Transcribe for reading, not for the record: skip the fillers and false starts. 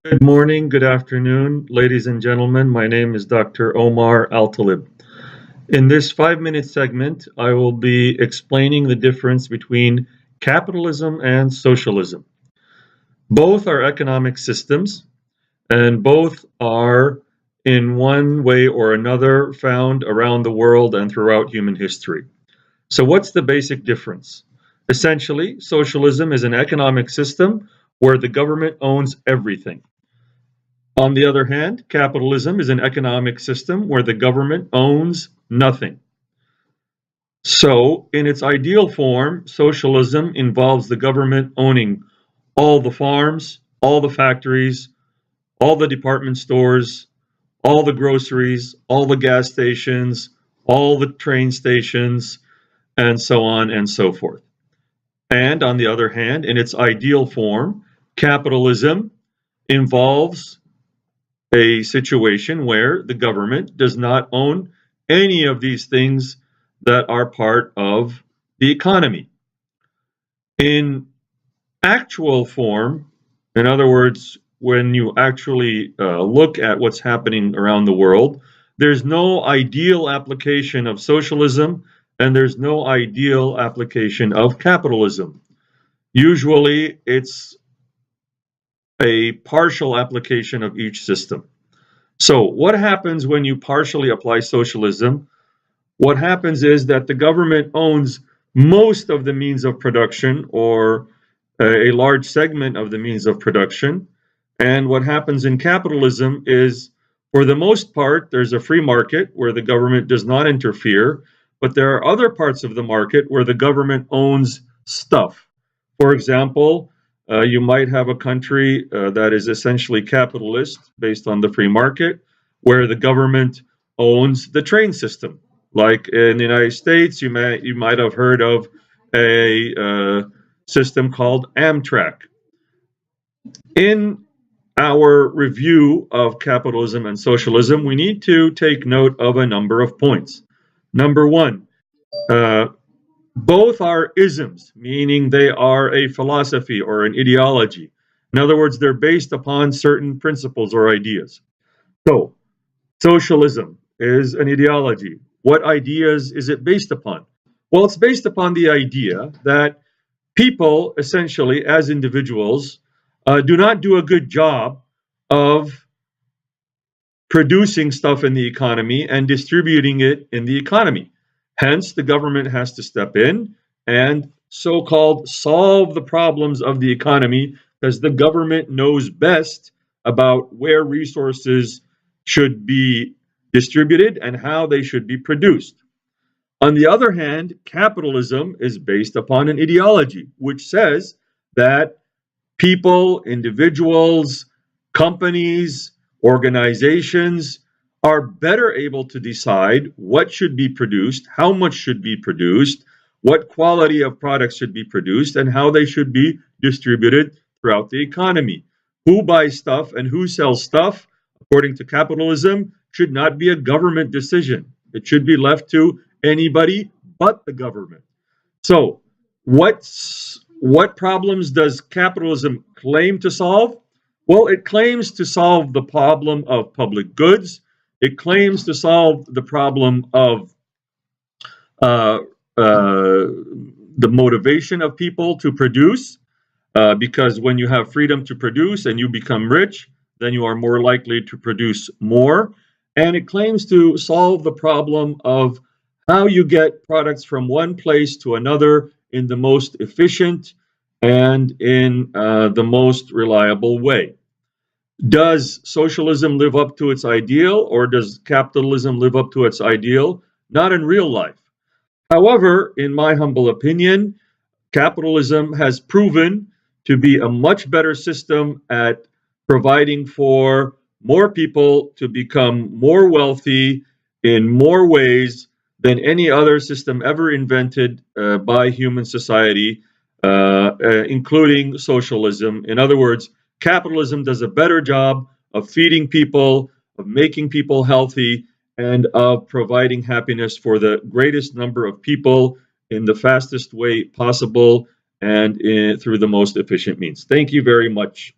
Good morning, good afternoon, ladies and gentlemen. My name is Dr. Omar Altalib. In this 5-minute segment, I will be explaining the difference between capitalism and socialism. Both are economic systems, and both are, in one way or another, found around the world and throughout human history. So, what's the basic difference? Essentially, socialism is an economic system where the government owns everything. On the other hand, capitalism is an economic system where the government owns nothing. So, in its ideal form, socialism involves the government owning all the farms, all the factories, all the department stores, all the groceries, all the gas stations, all the train stations, and so on and so forth. And on the other hand, in its ideal form, capitalism involves a situation where the government does not own any of these things that are part of the economy. In actual form, in other words, when you actually look at what's happening around the world, there's no ideal application of socialism and there's no ideal application of capitalism. Usually, it's a partial application of each system. So, what happens when you partially apply socialism? What happens is that the government owns most of the means of production or a large segment of the means of production. And what happens in capitalism is, for the most part, there's a free market where the government does not interfere, but there are other parts of the market where the government owns stuff. For example, you might have a country that is essentially capitalist based on the free market, where the government owns the train system. Like in the United States, you might have heard of a system called Amtrak. In our review of capitalism and socialism, we need to take note of a number of points. Number one, uh, both are isms, meaning they are a philosophy or an ideology. In other words, they're based upon certain principles or ideas. So, socialism is an ideology. What ideas is it based upon? Well, it's based upon the idea that people, essentially, as individuals, do not do a good job of producing stuff in the economy and distributing it in the economy. Hence, the government has to step in and so called solve the problems of the economy because the government knows best about where resources should be distributed and how they should be produced. On the other hand, capitalism is based upon an ideology which says that people, individuals, companies, organizations are better able to decide what should be produced, how much should be produced, what quality of products should be produced, and how they should be distributed throughout the economy. Who buys stuff and who sells stuff, according to capitalism, should not be a government decision. It should be left to anybody but the government. So, what problems does capitalism claim to solve? Well, it claims to solve the problem of public goods. It claims to solve the problem of uh, the motivation of people to produce, because when you have freedom to produce and you become rich, then you are more likely to produce more. And it claims to solve the problem of how you get products from one place to another in the most efficient and in the most reliable way. Does socialism live up to its ideal, or does capitalism live up to its ideal? Not in real life. However, in my humble opinion, capitalism has proven to be a much better system at providing for more people to become more wealthy in more ways than any other system ever invented by human society, including socialism. In other words, capitalism does a better job of feeding people, of making people healthy, and of providing happiness for the greatest number of people in the fastest way possible and through the most efficient means. Thank you very much.